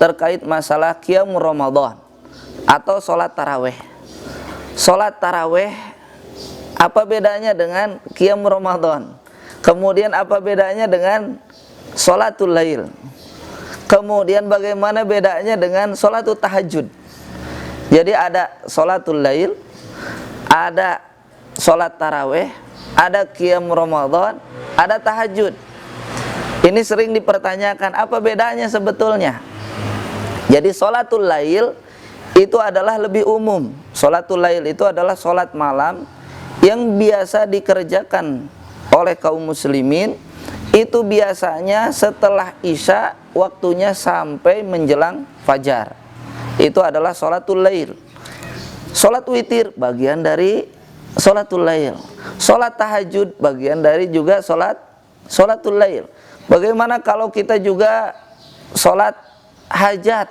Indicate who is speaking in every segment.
Speaker 1: terkait masalah qiyam Ramadan atau sholat taraweh. Sholat taraweh apa bedanya dengan qiyam Ramadan? Kemudian apa bedanya dengan sholatul lail? Kemudian bagaimana bedanya dengan sholatul tahajud? Jadi ada sholatul lail, ada sholat taraweh, ada qiyam Ramadan, ada tahajud. Ini sering dipertanyakan apa bedanya sebetulnya. Jadi sholatul lail itu adalah lebih umum. Sholatul lail itu adalah sholat malam yang biasa dikerjakan oleh kaum muslimin. Itu biasanya setelah isya, waktunya sampai menjelang fajar. Itu adalah sholatul lail. Sholat witir bagian dari sholatul lail. Sholat tahajud bagian dari juga sholatul lail. Bagaimana kalau kita juga sholat hajat,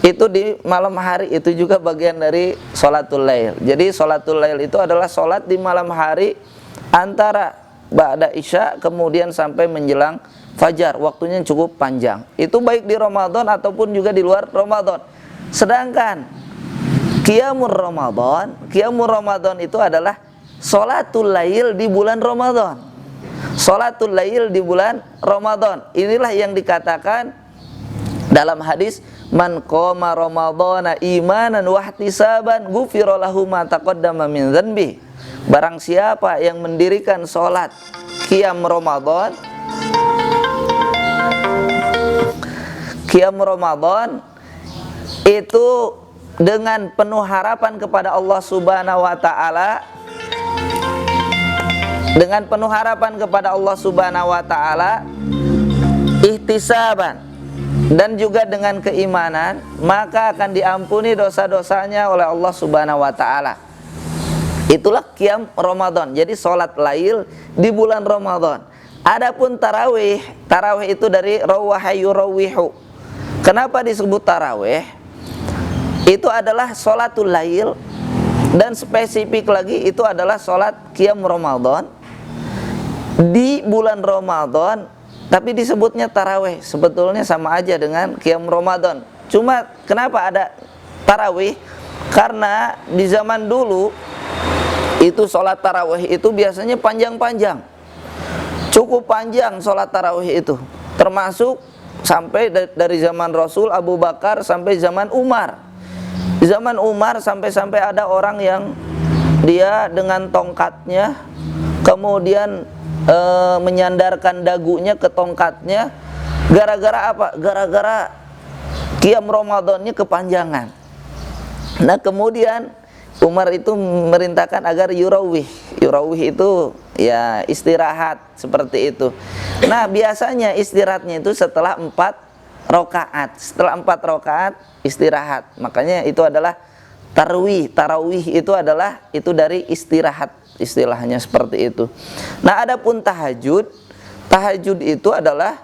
Speaker 1: itu di malam hari, itu juga bagian dari sholatul lail. Jadi sholatul lail itu adalah sholat di malam hari antara ba'da isya kemudian sampai menjelang fajar. Waktunya cukup panjang. Itu baik di Ramadan ataupun juga di luar Ramadan. Sedangkan qiyamul Ramadan itu adalah sholatul lail di bulan Ramadan. Sholatul lail di bulan Ramadan. Inilah yang dikatakan dalam hadis, man qoma ramadhana imanan wa ihtisaban ghufira lahu ma taqaddama min dzanbi. Barang siapa yang mendirikan salat qiyam Ramadan itu dengan penuh harapan kepada Allah Subhanahu wa taala, dengan penuh harapan kepada Allah Subhanahu wa taala, ihtisaban, dan juga dengan keimanan, maka akan diampuni dosa-dosanya oleh Allah Subhanahu wa taala. Itulah qiyam Ramadan. Jadi salat lail di bulan Ramadan. Adapun tarawih itu dari rawaha yurawihu. Kenapa disebut tarawih? Itu adalah sholatul lail, dan spesifik lagi itu adalah sholat qiyam Ramadan di bulan Ramadan, tapi disebutnya tarawih. Sebetulnya sama aja dengan qiyam Ramadan. Cuma kenapa ada tarawih? Karena di zaman dulu itu sholat tarawih itu biasanya panjang-panjang, cukup panjang sholat tarawih itu, termasuk sampai dari zaman Rasul Abu Bakar sampai zaman Umar. Di zaman Umar sampai ada orang yang dia dengan tongkatnya kemudian menyandarkan dagunya ke tongkatnya. Gara-gara apa? Gara-gara qiyam Ramadannya kepanjangan. Nah kemudian Umar itu merintahkan agar yurawih itu ya istirahat seperti itu. Nah biasanya istirahatnya itu setelah 4 rakaat. Setelah 4 rakaat istirahat. Makanya itu adalah tarawih itu adalah itu dari istirahat, istilahnya seperti itu. Nah adapun tahajud itu adalah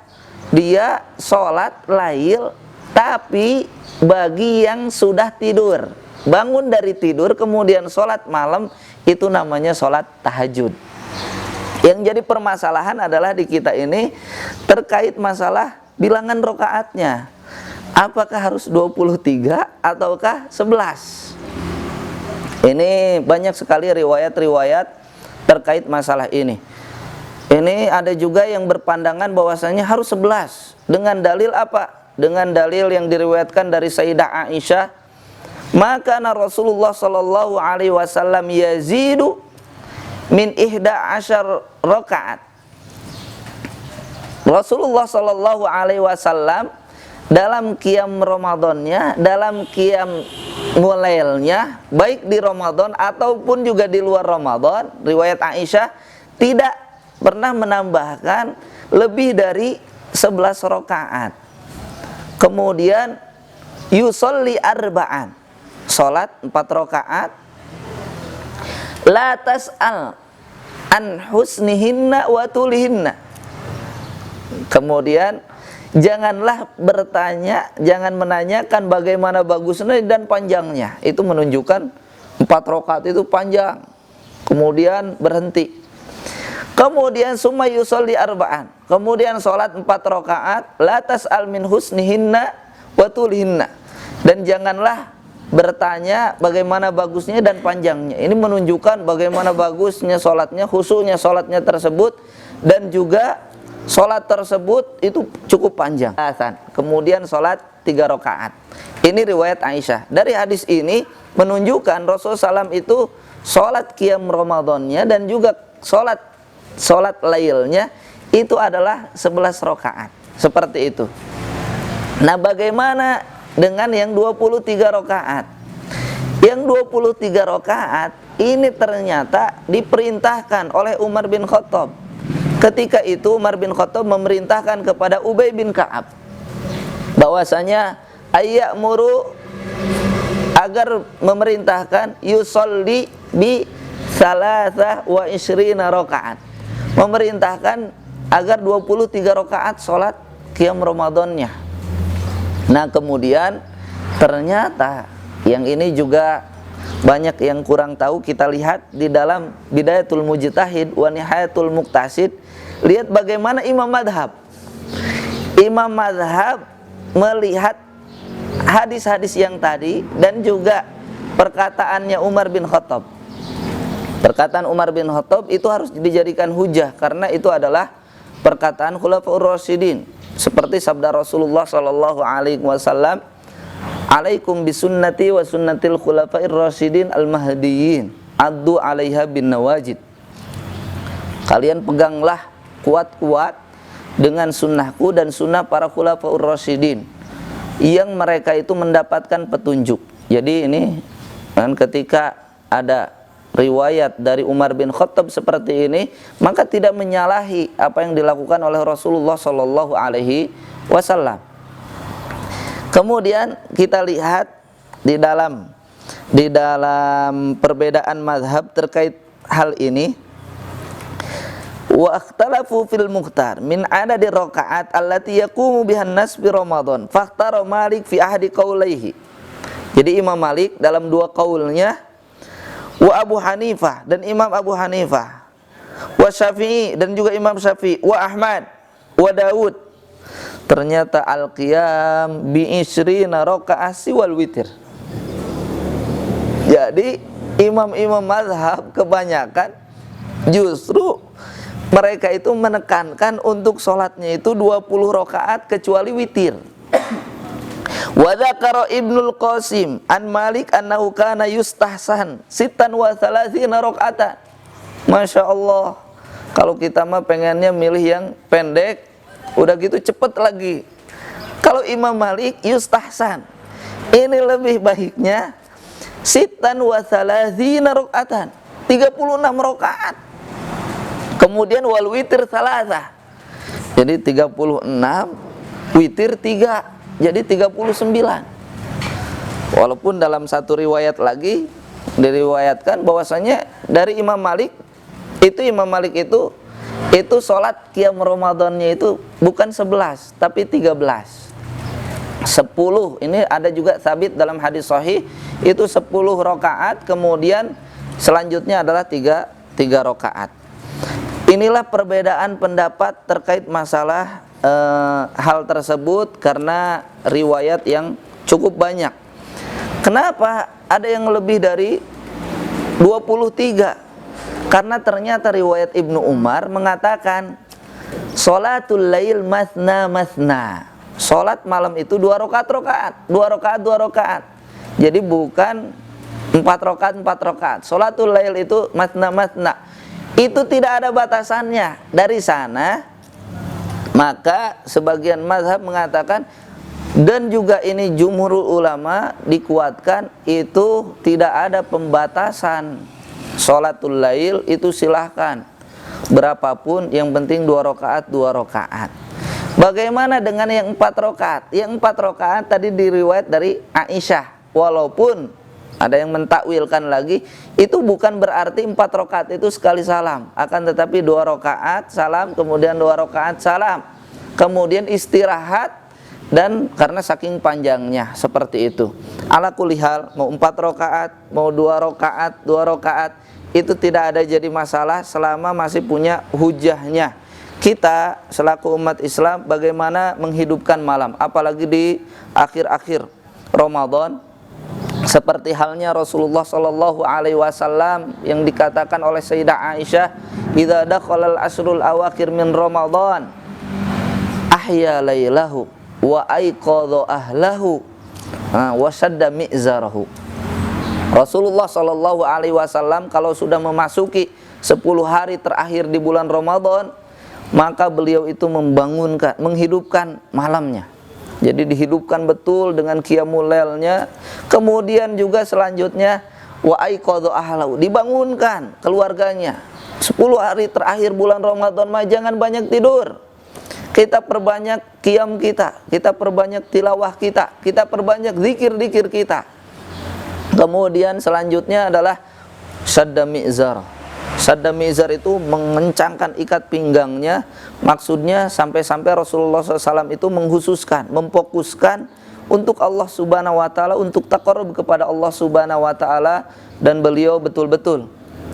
Speaker 1: dia sholat lail tapi bagi yang sudah tidur, bangun dari tidur kemudian sholat malam, itu namanya sholat tahajud. Yang jadi permasalahan adalah di kita ini terkait masalah bilangan rokaatnya. Apakah harus 23 ataukah 11? Ini banyak sekali riwayat-riwayat terkait masalah ini. Ini ada juga yang berpandangan bahwasanya harus 11. Dengan dalil apa? Dengan dalil yang diriwayatkan dari Sayyidah Aisyah, maka Rasulullah sallallahu alaihi wasallam yazidu min 11 rakaat. Rasulullah sallallahu alaihi wasallam dalam qiyam Ramadannya, dalam qiyam mulailnya, baik di Ramadan ataupun juga di luar Ramadan, riwayat Aisyah tidak pernah menambahkan lebih dari 11 rakaat. Kemudian yusolli arba'an, salat 4 rakaat, la tas'al an husnihinna wa tulihinna. Kemudian janganlah bertanya, jangan menanyakan bagaimana bagusnya dan panjangnya. Itu menunjukkan 4 rakaat itu panjang. Kemudian berhenti. Kemudian summa yusolli arba'an. Kemudian sholat 4 rakaat, la tas'al min husnihinna wa tulhinna, dan janganlah bertanya bagaimana bagusnya dan panjangnya. Ini menunjukkan bagaimana bagusnya sholatnya, khusyuknya sholatnya tersebut, dan juga sholat tersebut itu cukup panjang. Kemudian sholat 3 rakaat. Ini riwayat Aisyah. Dari hadis ini menunjukkan Rasulullah SAW itu sholat qiyam Ramadannya dan juga sholat lailnya itu adalah 11 rakaat. Seperti itu. Nah, bagaimana dengan yang 23 rakaat? Yang 23 rakaat ini ternyata diperintahkan oleh Umar bin Khattab. Ketika itu Umar bin Khattab memerintahkan kepada Ubay bin Ka'ab bahwasanya ayyamuru, agar memerintahkan yusolli bi salasah wa ishrina rakaat, memerintahkan agar 23 rakaat sholat qiyam Ramadannya. Nah, kemudian ternyata yang ini juga banyak yang kurang tahu. Kita lihat di dalam Bidayatul Mujtahid wa Nihayatul Muqtasid, lihat bagaimana Imam Madhab melihat hadis-hadis yang tadi dan juga perkataannya Umar bin Khattab. Perkataan Umar bin Khattab itu harus dijadikan hujah karena itu adalah perkataan Khulafaur Rasyidin, seperti sabda Rasulullah sallallahu alaihi wasallam, "Alaikum bisunnati wa sunnatil khulafair rasyidin al-mahdiyyin, addu 'alaiha bin nawajid." Kalian peganglah kuat-kuat dengan sunnahku dan sunnah para khulafaur rasyidin yang mereka itu mendapatkan petunjuk. Jadi ini kan ketika ada riwayat dari Umar bin Khattab seperti ini, maka tidak menyalahi apa yang dilakukan oleh Rasulullah sallallahu alaihi wasallam. Kemudian kita lihat di dalam perbedaan mazhab terkait hal ini. Wa ikhtalafu fil mukhtar min adadi rakaat allati yaqumu bihan nas fi Ramadan. Fakhtara Malik fi ahdi qaulaihi. Jadi Imam Malik dalam 2 qaulnya, wa Abu Hanifah dan Imam Abu Hanifah, wa Syafi'i dan juga Imam Syafi'i, wa Ahmad, wa Daud, ternyata al-qiyam bi isrina rakaat siwal witir. Jadi imam-imam mazhab kebanyakan justru mereka itu menekankan untuk sholatnya itu 20 rakaat kecuali witir. Wa dzakara Ibnul Qasim an Malik annahu kana yustahsan sittan wa thalathina rakaatan. Masya Allah, kalau kita mah pengennya milih yang pendek, udah gitu cepet lagi. Kalau Imam Malik yustahsan, ini lebih baiknya sittan wa thalathina rakaatan, 36 rakaat. Kemudian wal witir salasah, jadi 36, witir 3, jadi 39. Walaupun dalam satu riwayat lagi diriwayatkan bahwasanya dari Imam Malik itu sholat qiyam Ramadannya itu bukan 11 tapi 13. 10 ini ada juga sabit dalam hadis sahih, itu 10 rakaat, kemudian selanjutnya adalah 3 rakaat. Inilah perbedaan pendapat terkait masalah hal tersebut karena riwayat yang cukup banyak. Kenapa ada yang lebih dari 23? Karena ternyata riwayat Ibnu Umar mengatakan sholatul lail masna masna. Sholat malam itu 2 rakaat, 2 rakaat. Jadi bukan 4 rakaat. Sholatul lail itu masna masna. Itu tidak ada batasannya. Dari sana maka sebagian mazhab mengatakan, dan juga ini jumhurul ulama dikuatkan, itu tidak ada pembatasan. Sholatul lail itu silahkan berapapun, yang penting 2 rakaat. Bagaimana dengan yang 4 rakaat? Yang 4 rakaat tadi diriwayat dari Aisyah, walaupun ada yang mentakwilkan lagi, itu bukan berarti 4 rakaat itu sekali salam, akan tetapi 2 rakaat salam, kemudian 2 rakaat salam, kemudian istirahat, dan karena saking panjangnya seperti itu. Ala kulli hal, mau 4 rakaat, mau 2 rakaat, itu tidak ada jadi masalah selama masih punya hujahnya. kita selaku umat Islam bagaimana menghidupkan malam, apalagi di akhir-akhir Ramadan, seperti halnya Rasulullah Shallallahu Alaihi Wasallam yang dikatakan oleh Sayyidah Aisyah, "Idza dakhalal asrul awakhir min Ramadan, ahya lailahu wa aiqadha ahlahu wa shadda mi'zarahu." Rasulullah Shallallahu Alaihi Wasallam kalau sudah memasuki 10 hari terakhir di bulan Ramadan, maka beliau itu membangunkan, menghidupkan malamnya. Jadi dihidupkan betul dengan qiyamul lailnya. Kemudian juga selanjutnya wa aiqadha ahlahu, dibangunkan keluarganya. 10 hari terakhir bulan Ramadan mah jangan banyak tidur. Kita perbanyak qiyam kita perbanyak tilawah kita perbanyak zikir-zikir kita. Kemudian selanjutnya adalah shadda mi'zar. Shadda mi'zar itu mengencangkan ikat pinggangnya. Maksudnya sampai-sampai Rasulullah SAW itu menghususkan, memfokuskan untuk Allah Subhanahu Wa Taala, untuk taqarrub kepada Allah Subhanahu Wa Taala, dan beliau betul-betul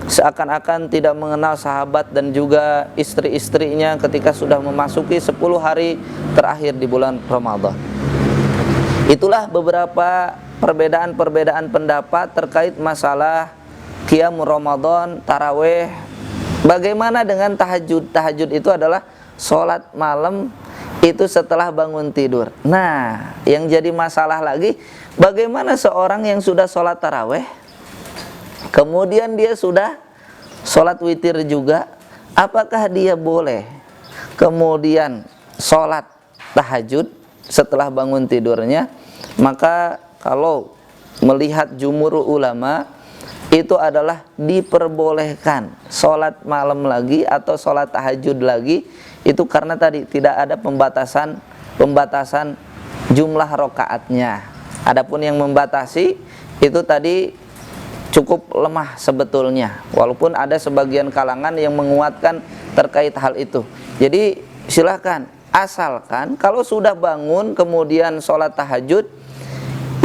Speaker 1: seakan-akan tidak mengenal sahabat dan juga istri-istrinya ketika sudah memasuki 10 hari terakhir di bulan Ramadan. Itulah beberapa perbedaan-perbedaan pendapat terkait masalah qiyam Ramadan, taraweh. Bagaimana dengan tahajud? Tahajud itu adalah sholat malam itu setelah bangun tidur. Nah, yang jadi masalah lagi, bagaimana seorang yang sudah sholat taraweh, kemudian dia sudah sholat witir juga, apakah dia boleh kemudian sholat tahajud setelah bangun tidurnya? Maka kalau melihat jumhur ulama, itu adalah diperbolehkan sholat malam lagi atau sholat tahajud lagi, itu karena tadi tidak ada pembatasan jumlah rokaatnya. Adapun yang membatasi itu tadi cukup lemah sebetulnya, walaupun ada sebagian kalangan yang menguatkan terkait hal itu. Jadi silakan, asalkan kalau sudah bangun kemudian sholat tahajud,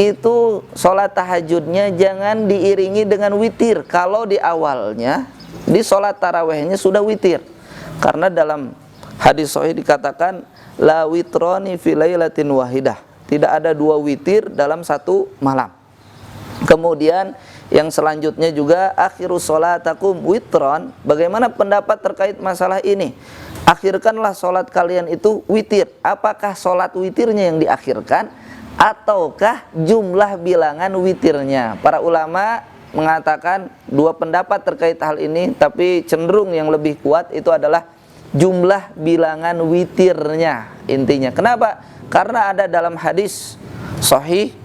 Speaker 1: itu sholat tahajudnya jangan diiringi dengan witir. Kalau di awalnya di sholat tarawehnya sudah witir, karena dalam hadis sahih dikatakan la witrani fi lailatin wahidah, tidak ada 2 witir dalam satu malam. Kemudian yang selanjutnya juga akhirus sholatakum witron. Bagaimana pendapat terkait masalah ini? Akhirkanlah sholat kalian itu witir. Apakah sholat witirnya yang diakhirkan ataukah jumlah bilangan witirnya? Para ulama mengatakan 2 pendapat terkait hal ini, tapi cenderung yang lebih kuat itu adalah jumlah bilangan witirnya intinya. Kenapa? Karena ada dalam hadis sahih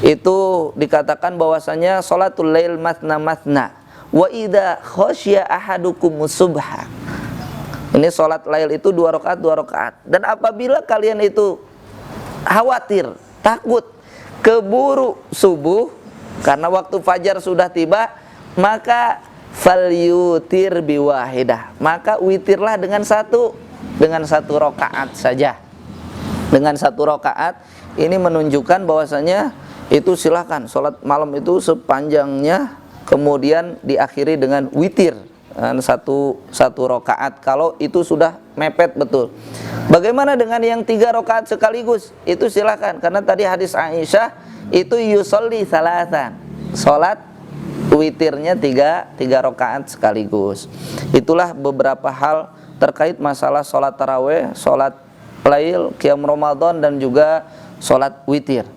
Speaker 1: itu dikatakan bahwasanya sholatul lail matna matna wa idza khasya ahadukumus subha. Ini sholat lail itu 2 rakaat. Dan apabila kalian itu khawatir, takut keburu subuh karena waktu fajar sudah tiba, maka falyutir biwahidah, maka witirlah dengan satu rakaat saja. Dengan 1 rakaat ini menunjukkan bahwasanya itu silahkan sholat malam itu sepanjangnya kemudian diakhiri dengan witir, satu rakaat kalau itu sudah mepet betul. Bagaimana dengan yang 3 rakaat sekaligus? Itu silakan, karena tadi hadis Aisyah itu yusolli salasan, sholat witirnya 3 rakaat sekaligus. Itulah beberapa hal terkait masalah sholat taraweh, sholat lail, qiyam Ramadan, dan juga sholat witir.